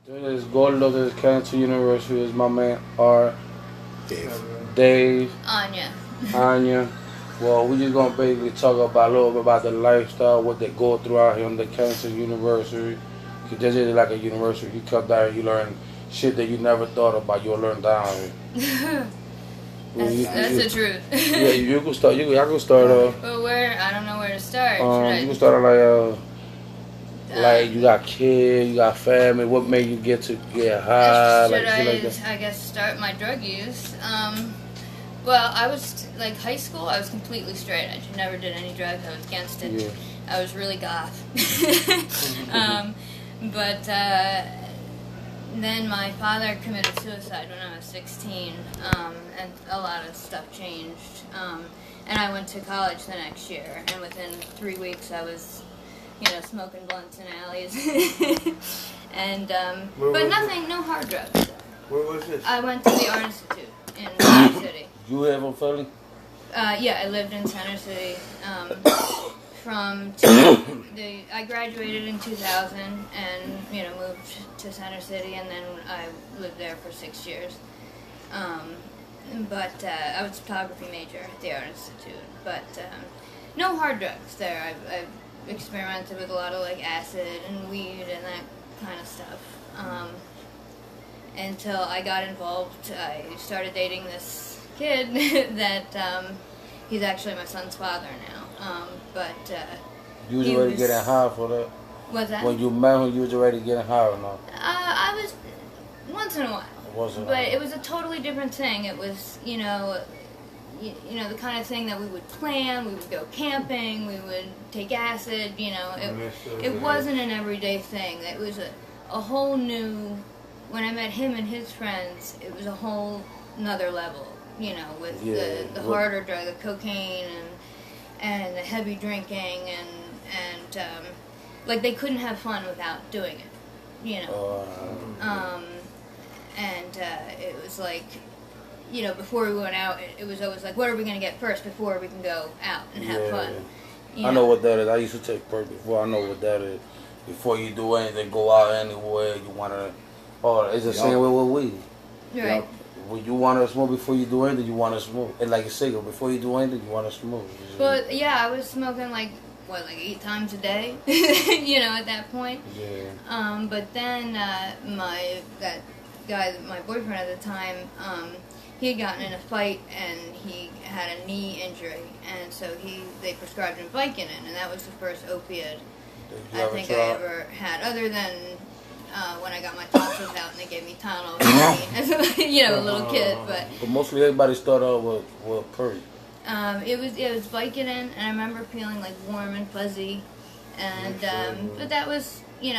This is Gordo to Cancer University. This is my man R. Dave. Dave, Anya. Anya. Well, we just gonna basically talk about a little bit about the lifestyle, what they go through out here on the Cancer University. Cause this is like a university. You come down here, you learn shit that you never thought about. You'll learn down here. That's the truth. Yeah, you can start. I can start off. But where? I don't know where to start. You can start like you got kids, you got family. What made you get high? I guess start my drug use? Well, I was like high school. I was completely straight. I never did any drugs. I was against it. Yeah. I was really goth. But then my father committed suicide when I was 16, and a lot of stuff changed. And I went to college the next year, and within 3 weeks I was, smoking blunts in alleys. And but nothing, no hard drugs. Where was this? I went to the Art Institute in Center City. You have a Philly? Yeah, I lived in Center City. I graduated in 2000 and moved to Center City, and then I lived there for 6 years. But I was a photography major at the Art Institute. But no hard drugs there. I've experimented with a lot of like acid and weed and that kind of stuff. Until I got involved, I started dating this kid that he's actually my son's father now. You was already getting high for that? What's that? When you met him, you was already getting high or not? I was once in a while. But it was a totally different thing. It was, the kind of thing that we would plan. We would go camping. We would take acid. It wasn't an everyday thing. It was a whole new. When I met him and his friends, it was a whole another level. With the harder drug, the cocaine and the heavy drinking and like they couldn't have fun without doing it. And it was like, before we went out, it was always like, what are we going to get first before we can go out and have fun? I know what that is. I used to take perk before. I know what that is. Before you do anything, go out anywhere, you want to... Oh, it's the same way with weed. Right. When you want to smoke before you do anything, you want to smoke. And like a cigarette, before you do anything, you want to smoke. Well, yeah, I was smoking like 8 times a day, at that point. Yeah. But then that guy, my boyfriend at the time, he had gotten in a fight and he had a knee injury, and so they prescribed him Vicodin, and that was the first opiate I think I ever had, other than when I got my tonsils out and they gave me Tylenol as a little kid. But mostly everybody start out with perk. It was Vicodin, and I remember feeling like warm and fuzzy, and but that was it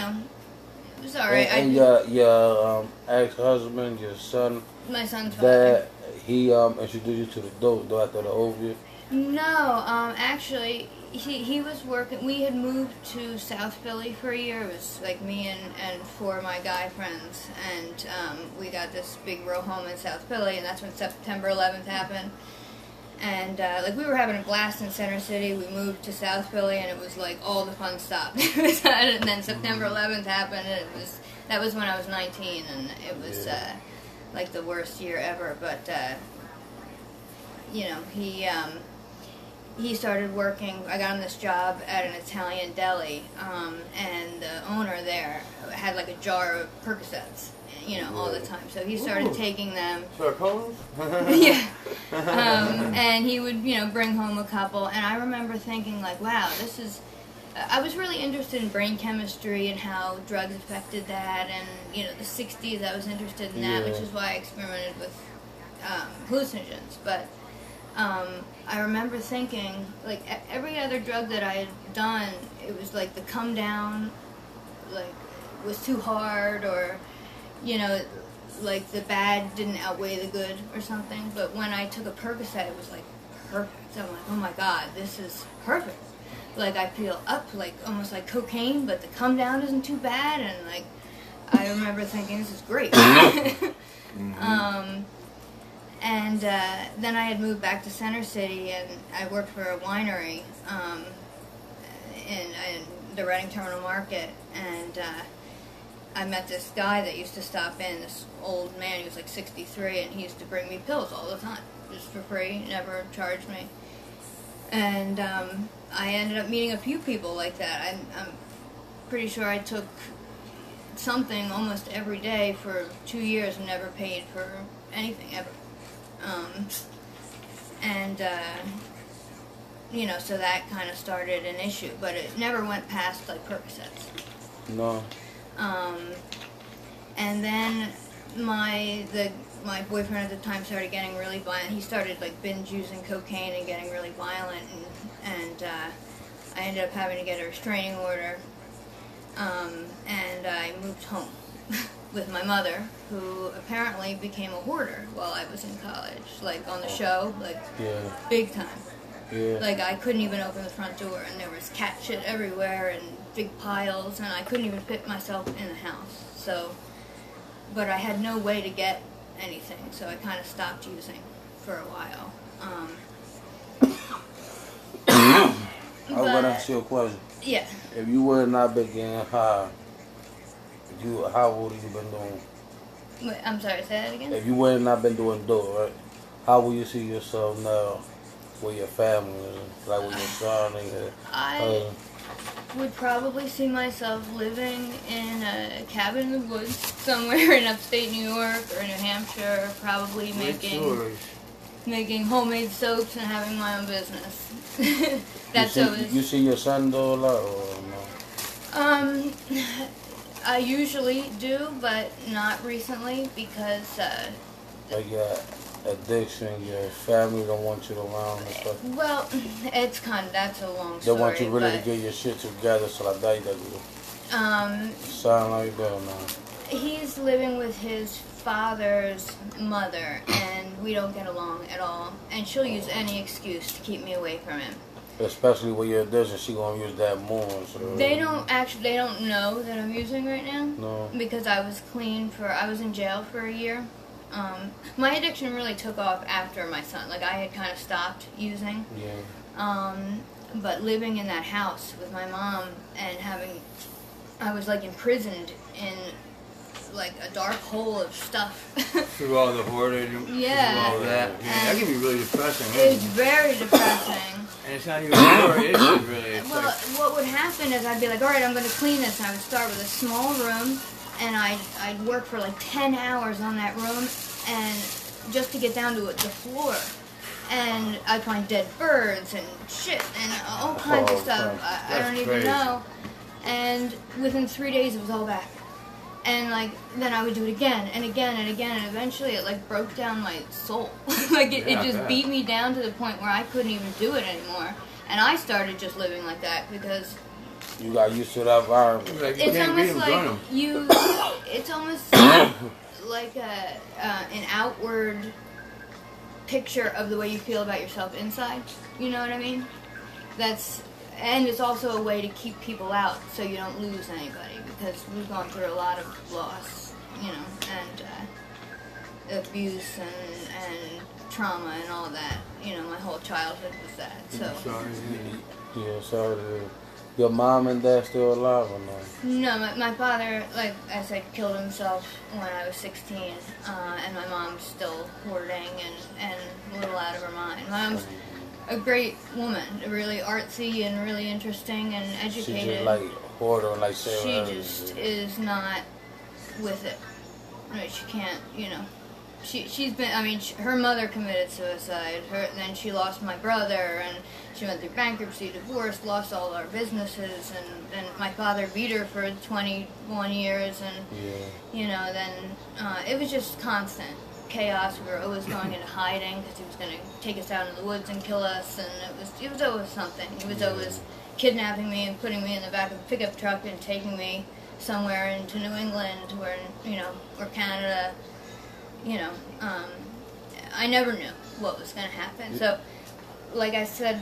was alright. And your ex-husband, your son, my son's father, he introduced you to the dope after the opiate? No, actually, he was working. We had moved to South Philly for a year. It was like me and 4 of my guy friends, and we got this big row home in South Philly, and that's when September 11th happened. And we were having a blast in Center City. We moved to South Philly, and it was like all the fun stopped. And then September 11th happened, and that was when I was 19, and it was like the worst year ever. But he started working. I got him this job at an Italian deli, and the owner there had like a jar of Percocets, all the time. So he started taking them. Yeah. And he would, bring home a couple. And I remember thinking, like, wow, this is... I was really interested in brain chemistry and how drugs affected that. And, the 60s, I was interested in that, which is why I experimented with hallucinogens. But I remember thinking, like, every other drug that I had done, it was like the come down, like, was too hard, or, like the bad didn't outweigh the good or something. But when I took a Percocet, it was like perfect. I'm like, oh my God, this is perfect. Like I feel up, like almost like cocaine, but the come down isn't too bad. And like, I remember thinking, this is great. And then I had moved back to Center City, and I worked for a winery in the Reading Terminal Market, and I met this guy that used to stop in, this old man, he was like 63, and he used to bring me pills all the time, just for free, never charged me. And I ended up meeting a few people like that. I'm pretty sure I took something almost every day for 2 years and never paid for anything ever. You know, so that kind of started an issue, but it never went past like Percocets. No. And then my boyfriend at the time started getting really violent. He started like binge using cocaine and getting really violent, and I ended up having to get a restraining order. And I moved home with my mother, who apparently became a hoarder while I was in college, like on the show, like big time. Yeah. Like I couldn't even open the front door, and there was cat shit everywhere and big piles, and I couldn't even fit myself in the house. So, but I had no way to get anything, so I kind of stopped using for a while. I was gonna ask you a question. Yeah. If you would not been getting high, how would you been doing? Wait, I'm sorry, say that again? If you would not been doing dope, right? How will you see yourself now with your family, like with your son and your I would probably see myself living in a cabin in the woods somewhere in upstate New York or New Hampshire, probably making homemade soaps and having my own business. That's always. You see your son do a lot, or no? I usually do, but not recently because. Like your addiction, your family don't want you around and stuff. Well, that's a long story. They want you really to get your shit together, so like that you sound like that now. He's living with his father's mother, and we don't get along at all. And she'll use any excuse to keep me away from him. Especially with your addiction, she gonna use that more. So. They don't know that I'm using right now. No. Because I was in jail for a year. My addiction really took off after my son. Like, I had kind of stopped using. Yeah. But living in that house with my mom and I was like imprisoned in like a dark hole of stuff. Through all the hoarding. Yeah. Through all that. Yeah, that can be really depressing. It's very depressing. And it's not even hoard, is it really? It's well, what would happen is I'd be like, all right, I'm going to clean this. And I would start with a small room, and I'd work for like 10 hours on that room, and just to get down to the floor. And I'd find dead birds and shit and all kinds of stuff. I don't even know. And within 3 days, it was all back. And like then I would do it again and again and again, and eventually it like broke down my soul. Like it just beat me down to the point where I couldn't even do it anymore. And I started just living like that because you got used to that environment. It's almost like it's almost like an outward picture of the way you feel about yourself inside. You know what I mean? And it's also a way to keep people out so you don't lose anybody, because we've gone through a lot of loss, you know, and abuse and trauma and all that. You know, my whole childhood was that. So. Yeah, sorry. Your mom and dad still alive or no? No, my father, like I said, killed himself when I was 16, and my mom's still hoarding and a little out of her mind. My mom's a great woman, really artsy and really interesting and educated. She just like hoarder, like Sarah. She just is not with it. Right? She can't, you know. She's been. I mean, her mother committed suicide. Then she lost my brother, and she went through bankruptcy, divorce, lost all our businesses, and my father beat her for 21 years, and you know, then it was just constant chaos. We were always going into hiding because he was going to take us out in the woods and kill us, and it was always something. He was always kidnapping me and putting me in the back of a pickup truck and taking me somewhere into New England or Canada. You know, I never knew what was going to happen. So, like I said,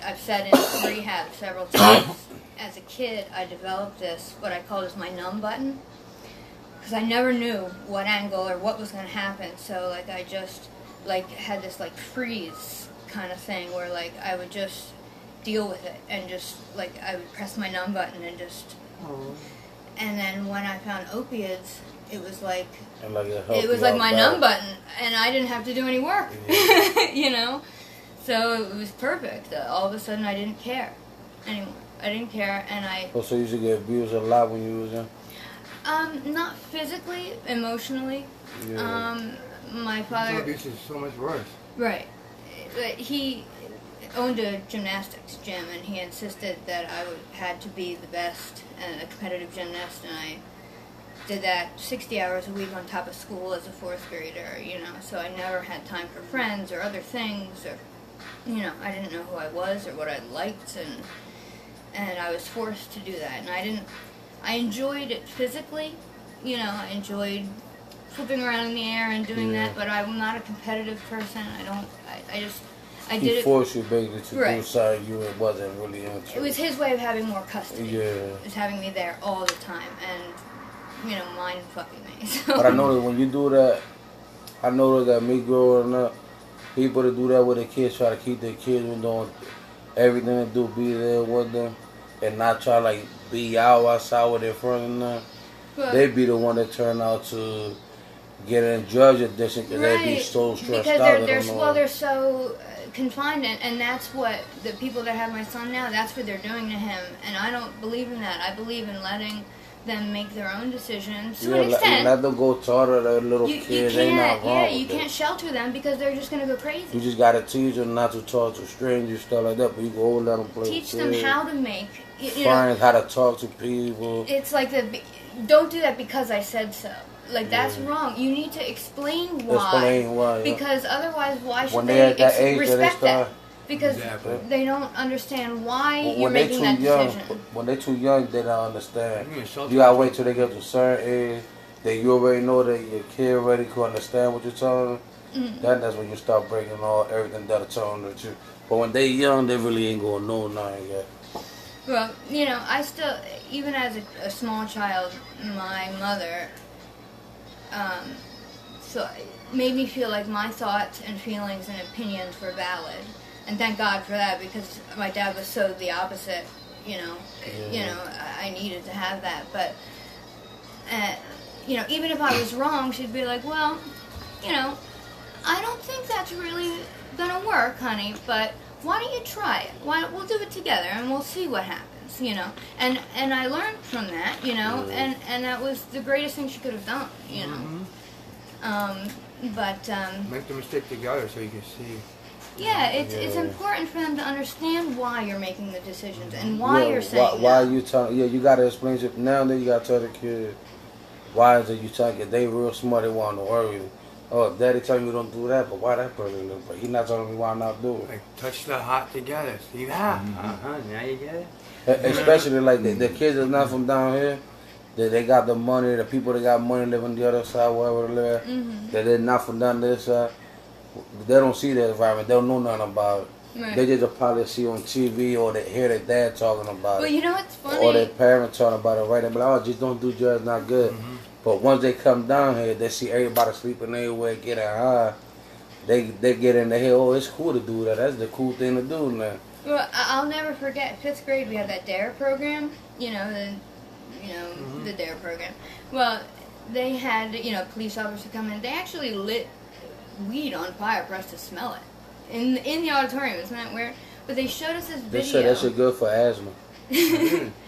I've said in rehab several times, as a kid, I developed what I called as my numb button. Because I never knew what angle or what was going to happen. So, like, I just, like, had this, like, freeze kind of thing where, like, I would just deal with it. And just, like, I would press my numb button and just... And then when I found opiates, it was like And like it was like my numb button, and I didn't have to do any work. Yeah. You know, so it was perfect. All of a sudden, I didn't care anymore. I didn't care, and I. Oh, so you used to get abused a lot when you was young? Not physically, emotionally. Yeah. My father. Abuse is so much worse. Right. He owned a gymnastics gym, and he insisted that I had to be the best and a competitive gymnast, and I did that 60 hours a week on top of school as a 4th grader, you know, so I never had time for friends or other things, or, you know, I didn't know who I was or what I liked, and I was forced to do that, and I enjoyed it physically, you know, I enjoyed flipping around in the air and doing that, but I'm not a competitive person. I did it. He forced you basically to Right. do something you wasn't really into. It was his way of having more custody. Yeah. It was having me there all the time and, you know, mind fucking me. So. But I know that when you do that, I noticed that me growing up, people that do that with their kids try to keep their kids from doing everything they do, be there with them, and not try to like be outside with their friends and them. But, They be the one that turn out to get in drug addiction because they be so stressed because out. they're so confined, and that's what the people that have my son now, that's what they're doing to him, and I don't believe in that. I believe in letting them make their own decisions to an extent. Let them go talk to their little you kids. can't, They not wrong. yeah, you can't shelter them because they're just gonna go crazy. You just gotta teach them not to talk to strangers, stuff like that. But you go let them play. Teach with them kids. how to make. You know, Find how to talk to people. it's like don't do that because I said so. Like, that's wrong. You need to explain why. Explain why. Yeah. Because otherwise, why should When they they at that age respect that they that? start. Because Exactly. they don't understand why you're When they making too that young, decision. when they too young, they don't understand. You insult You gotta them. wait till they get to a certain age that you already know that your kid already can understand what you're telling them. That's when you start breaking everything that are telling them to you. But when they young, they really ain't gonna know nothing yet. Well, you know, I still, even as a small child, my mother, so made me feel like my thoughts and feelings and opinions were valid, and thank God for that, because my dad was so the opposite. You know, I needed to have that, but you know, even if I was wrong, she'd be like, well, you know, I don't think that's really gonna work, honey, but why don't you try it? We'll do it together and we'll see what happens, you know. And I learned from that, you know, and that was the greatest thing she could have done, you know. Make the mistake together so you can see. Yeah, it's important for them to understand why you're making the decisions and why you're saying why no. you telling? Yeah, you gotta explain it now. Then you gotta tell the kid why is it you telling? If they real smart, they want to worry. Oh, if daddy telling me don't do that, but why that person do? But he not telling me why I'm not doing it. Like, touch the heart together. See that? Now you get it? Especially like the kids that's not from down here, that they got the money, the people that got money live on the other side, wherever they live, that they're not from down this side. They don't see the environment. They don't know nothing about it. Right. They just probably see on TV or they hear their dad talking about Well, it. you know what's funny? Or their parents talking about it, right? They be like, oh, just don't do drugs, not good. But once they come down here, they see everybody sleeping everywhere, getting high. They get in their head, oh, it's cool to do that. That's the cool thing to do now. Well, I'll never forget 5th grade. We had that DARE program. You know the DARE program. Well, they had police officers come in. They actually lit weed on fire for us to smell it in the auditorium. Isn't that weird? But they showed us this They video. said that shit good for asthma.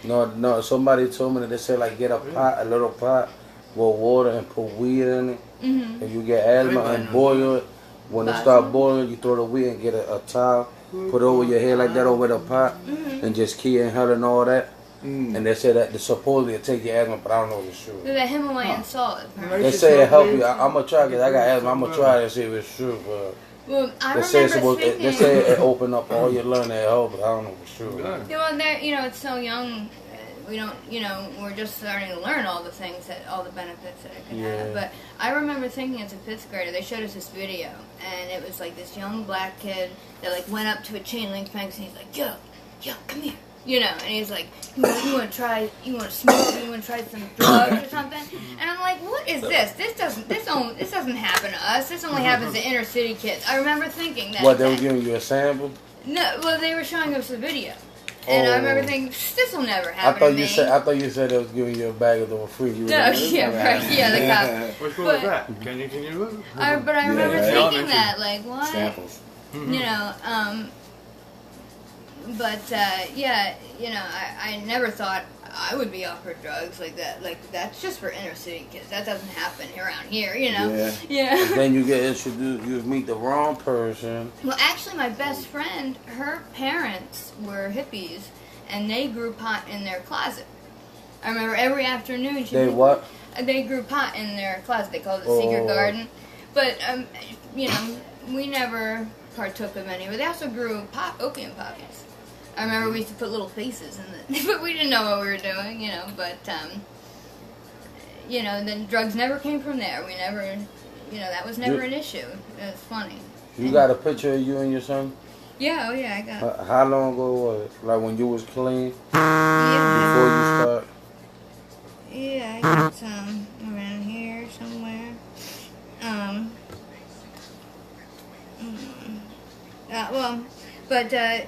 No, somebody told me that they said like get a little pot with water and put weed in it. If you get asthma and boil it, when it start boiling, you throw the weed and get a towel, put it over your head like that over the pot, and just keep inhaling all that. And they say that supposedly it take your asthma, but I don't know if it's true. The Himalayan salt. Apparently. They say it help you. I'm gonna try because I got asthma. I'm gonna try it and see if it's true. But Well, I they say remember thinking. they say it open up all your learning at home, but I don't know if it's true. Yeah, well, it's so young. We don't, we're just starting to learn all the things all the benefits that it can have. But I remember thinking as a 5th grader, they showed us this video, and it was like this young black kid that like went up to a chain link fence, and he's like, yo, come here. And he's like, you want to smoke, you want to try some drugs or something? And I'm like, what is this? This doesn't happen to us. This only happens to inner city kids. I remember thinking that. What, they were giving you a sample? No, well, they were showing us the video. And I remember thinking, this will never happen to me. I thought you said they was giving you a bag of those free. No, yeah, right. Yeah, the cop. What school was that? Can you move? But I remember right. thinking that, like, what? Samples. You know, yeah, you know, I never thought I would be offered drugs like that. Like, that's just for inner city kids. That doesn't happen around here, you know? Yeah. And then you get introduced, you meet the wrong person. Well, actually, my best friend, her parents were hippies, and they grew pot in their closet. I remember every afternoon she They what? They grew pot in their closet. They called it the secret garden. But, you know, we never partook of any. But they also grew opium poppies. I remember we used to put little faces in it, but we didn't know what we were doing, you know. But, you know, then drugs never came from there. We never, you know, that was never an issue. It was funny. You got a picture of you and your son? Yeah, oh yeah, I got it. How long ago was it? Like when you was clean? Yeah. Before you start? Yeah, I got some around here somewhere.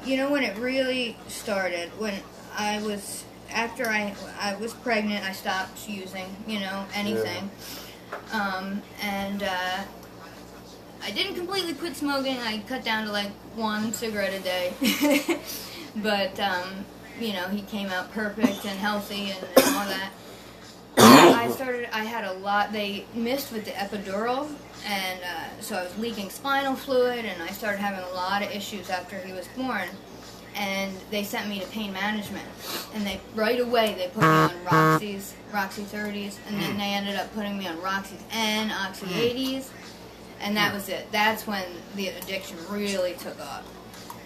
You know when it really started, when I was, after I was pregnant, I stopped using, you know, anything. Yeah. I didn't completely quit smoking. I cut down to like 1 cigarette a day. But, you know, he came out perfect and healthy and all that. I had a lot, they missed with the epidural, and so I was leaking spinal fluid, and I started having a lot of issues after he was born. And they sent me to pain management, and right away they put me on Roxy 30s, and then they ended up putting me on Roxys and Oxy 80s, and that was it. That's when the addiction really took off.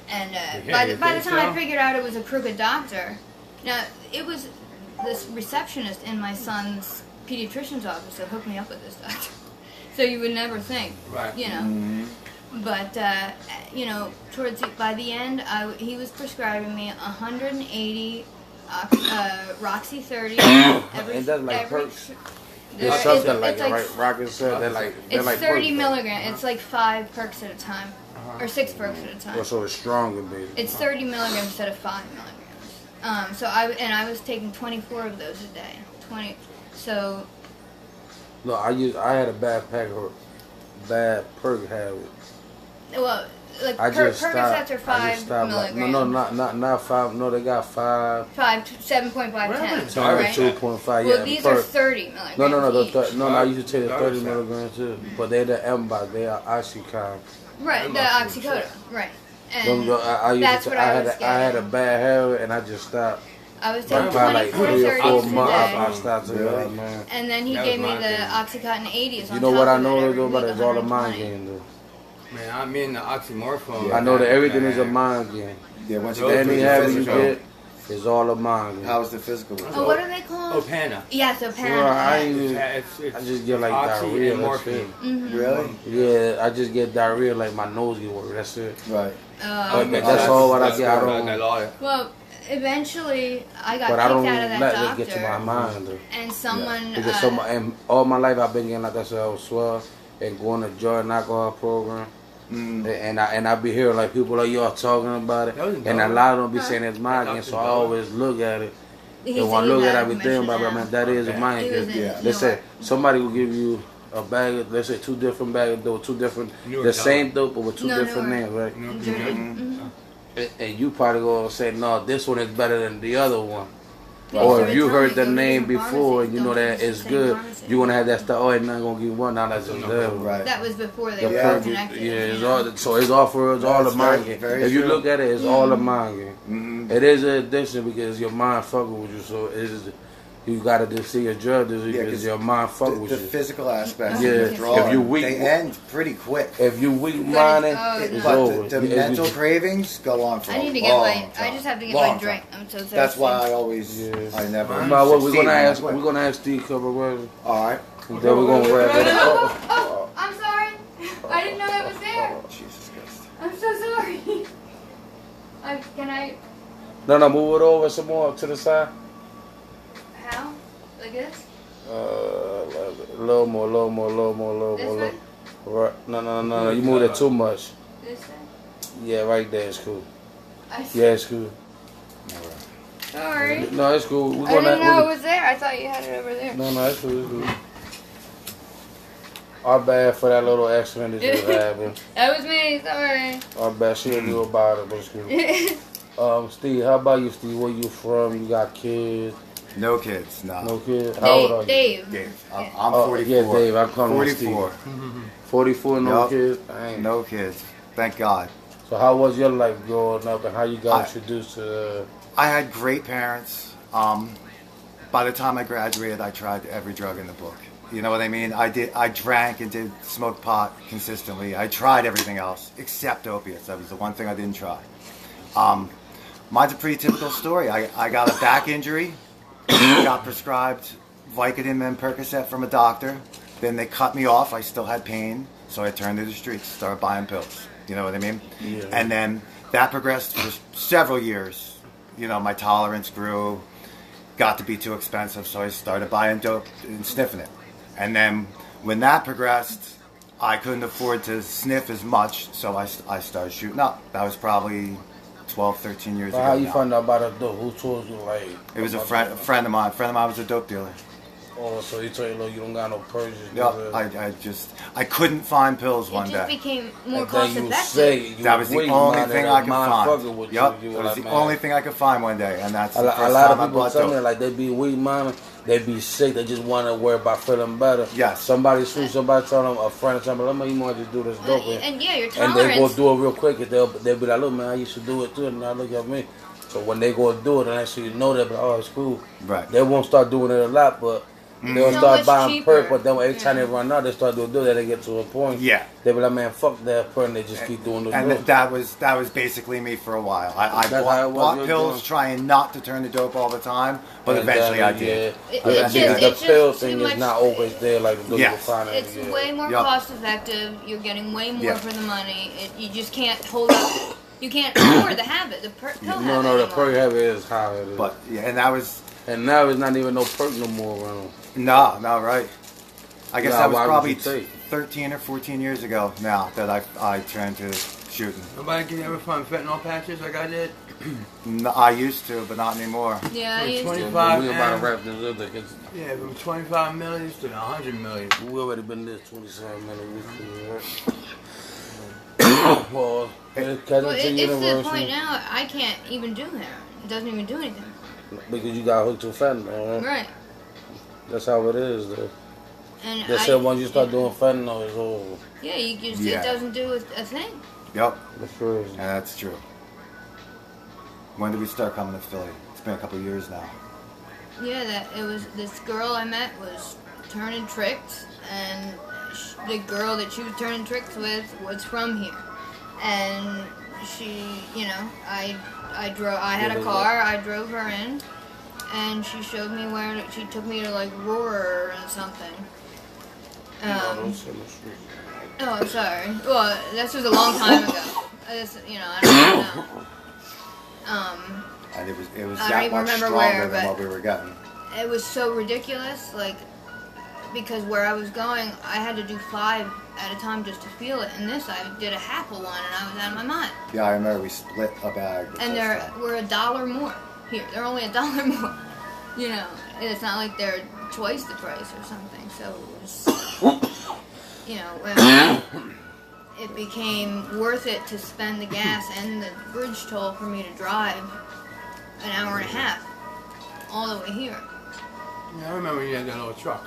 And by the time I figured out it was a crooked doctor, now it was this receptionist in my son's pediatrician's office that hooked me up with this doctor. So you would never think, you know. Mm-hmm. But you know, by the end, he was prescribing me 180 Roxy 30 every. And that's like perks. There's something like Rocket said. They're like 30 milligrams. It's like 5 perks at a time, or 6 perks at a time. Well, so it's stronger, baby. It's 30 milligrams instead of 5 milligrams. So I was taking 24 of those a day. 20. So. No, I had a bad perk habit. Well, like Percocets are 5 milligrams. Like, not 5. No, they got 5. 7.5, 10. So I got 2.5. Well, these are 30 milligrams. No, I used to take the 30 milligrams too. But they're the M-Box. They are Oxycontin. Right, the Oxycodone. Right. And I had a bad habit, and I just stopped. I was taking 24 like 3 or 4 months. I stopped taking that, man. And then he gave me the Oxycontin 80s. You know what I know about it? It's all a mind game, though. Man, I mean the oxymorphone. I know that everything is a mind game. Yeah, once you any habit you get, it's all a mind game. How was the physical result? Oh, what are they called? Opana. Yes, Opana. Well, I just get like diarrhea. And morphine. Mm-hmm. Really? Yeah, I just get diarrhea, like my nose get worse. That's it. Right. That's all what I get. I don't. Well, eventually I got but kicked I don't out of that let doctor. it get to my mind, though. And someone. Because and all my life I've been getting like that, so I was swell and going to joint alcohol program. And I be hearing like people like y'all talking about it, and a lot of them be saying it's mind game, so I always look at it. And when I look at everything, but man, that is a mind game. Let's say somebody will give you a bag of, let's say 2 different bags of dope, 2 different, the same dope but with 2 different names, right? And you probably gonna say, no, this one is better than the other one. Or if you heard the name before and you know that it's good, you're going to have that stuff. Oh, it's not going to give one. Now that's just there. Right. That was before they were connected. Yeah, it's all a mind game. If you look at it, it's all a mind game. Mm-hmm. It is an addiction because your mind fucking with you. So it is. You gotta just see a drug because your mind fuck with you. The physical aspects, if you weak, they end pretty quick. If you weak minded, it's over. The mental cravings go on for I need to a get long time. I just have to get my drink. I'm so thirsty. That's why I always, I never. We're gonna ask Steve a couple questions. All right. Then we're gonna wrap it up. Oh, I'm sorry. I didn't know that was there. Oh, Jesus Christ. I'm so sorry. Can I? No, move it over some more to the side. How? Like this? A little more. This way? Right. No. You moved it too much. This way? Yeah, right there is cool. I see. Yeah, it's cool. All right. Sorry. No, it's cool. We're I gonna. didn't know it was there. I thought you had it over there. No, it's cool. It's cool. Our bad for that little accident that just happened. That was me. Sorry. Our bad. She didn't know about it, but it's cool. Steve, how about you, Steve? Where you from? You got kids? No kids, no. No kids? How old are you? Dave. Dave. I'm Oh, 44. yeah, Dave. I'm calling 44. 44, no Yup. kids? Dang. No kids. Thank God. So how was your life growing up and how you got introduced to... I had great parents. By the time I graduated, I tried every drug in the book. You know what I mean? I drank and did smoke pot consistently. I tried everything else except opiates. That was the one thing I didn't try. Mine's a pretty typical story. I got a back injury, got prescribed Vicodin and Percocet from a doctor. Then they cut me off. I still had pain, so I turned to the streets, started buying pills. You know what I mean? Yeah. And then that progressed for several years. You know, my tolerance grew, got to be too expensive, so I started buying dope and sniffing it. And then when that progressed, I couldn't afford to sniff as much, so I started shooting up. That was probably 12, 13 years ago. How you now. find out about a dope? Who told you, like... It was a friend of mine. A friend of mine was a dope dealer. Oh, so he told you, look, you don't got no purchase. Yeah, I couldn't find pills one It just day. became more And then cost you effective. say you That was the agree, only man, thing that I could mind find. fucking with Yep, you. that You was like, the man. only thing I could find one day, and that's A the lot first of time I people bought tell me dope. like they be weed minded, they be sick, they just want to worry about feeling better. Yes. Somebody sweet, somebody tell them, a friend or something, let me you want to do this dope. And yeah, your And they go tolerance. do it real quick, and they'll be like, look man, I used to do it too, and now look at me. So when they go do it, and actually know that, but oh, it's cool. Right. They won't start doing it a lot, but they'll So start much buying cheaper. perk, but then every time they run out, they start doing that, they get to a point. Yeah. They be like, man, fuck that perk, and they just keep doing the And dope. that was basically me for a while. I That's how it was bought with pills doing. trying not to turn to dope all the time, but And eventually then, I did. It- Yeah. it's The just pill too thing is much- not always there like the Yes. legal finance. It's way more Yup. cost effective. You're getting way more Yeah. for the money. You just can't hold up. You can't afford the habit. The pill No, habit no, the anymore. perk habit is how it is. But yeah, and that was And now it's not even no perk no more around. no, right. I guess Nah, that was why would probably you take? 13 or 14 years ago now that I turned to shooting. Nobody can ever find fentanyl patches like I did. No, I used to, but not anymore. Yeah, I Like used to. 25 We about to and- wrap this up. Because Yeah, from 25 million to 100 million. we already been this 27 minutes. Right? Well, it's Well, Kensington it's to the University. point now I can't even do heroin. It doesn't even do anything. Because you got hooked to fentanyl, right? Right. That's how it is, though. And They said once you start doing fentanyl, it's over. Yeah, you just, Yeah. it doesn't do a thing. Yep, That's crazy. and that's true. When did we start coming to Philly? It's been a couple years now. Yeah, that it was this girl I met was turning tricks, and the girl that she was turning tricks with was from here, and she, you know, I drove. I had a car. I drove her in, and she showed me where. She took me to like Roar and something. Oh, I'm sorry. Well, this was a long time ago. This, you know, I don't know. And it was I don't that even much remember stronger where, than but- what we were getting. It was so ridiculous, like, because where I was going, I had to do 5 at a time just to feel it. And this, I did a half of one, and I was out of my mind. Yeah, I remember we split a bag. the And first time. we're $1 more here. They're only $1 more, you know. And it's not like they're twice the price or something. So it was, you know, it became worth it to spend the gas and the bridge toll for me to drive an hour and a half all the way here. Yeah, I remember you had that little truck.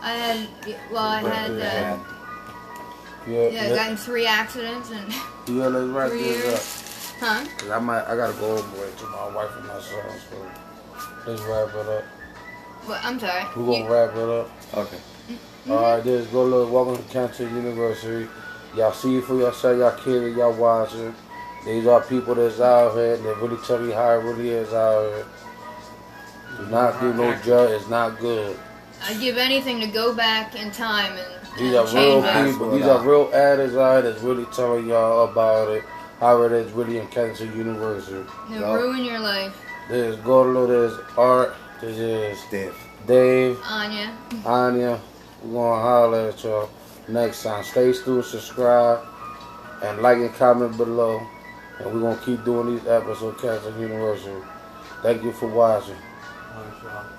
I had, well, I had, And yeah, I got in 3 accidents and Yeah, let's wrap 3 this years. up. Huh? 'Cause I gotta go over to my wife and my son, so let's wrap it up. Well, I'm sorry. We're gonna wrap it up. okay. Alright, this go look, welcome to Kensington University. Y'all see it for yourself, y'all kids, y'all watching. These are people that's out here, they really tell you how it really is out here. Do not do no drug, it's not good. I'd give anything to go back in time These and are real change it. people, these are real addicts out here that's really telling y'all about it, how it is really in Kensington University. It'll ruin your life. This is Gordo, this is Art, this is Dave. Dave, Anya. Anya. We're gonna holler at y'all next time. Stay tuned, subscribe, and like and comment below. And we're gonna keep doing these episodes of Kensington University. Thank you for watching. All right, y'all.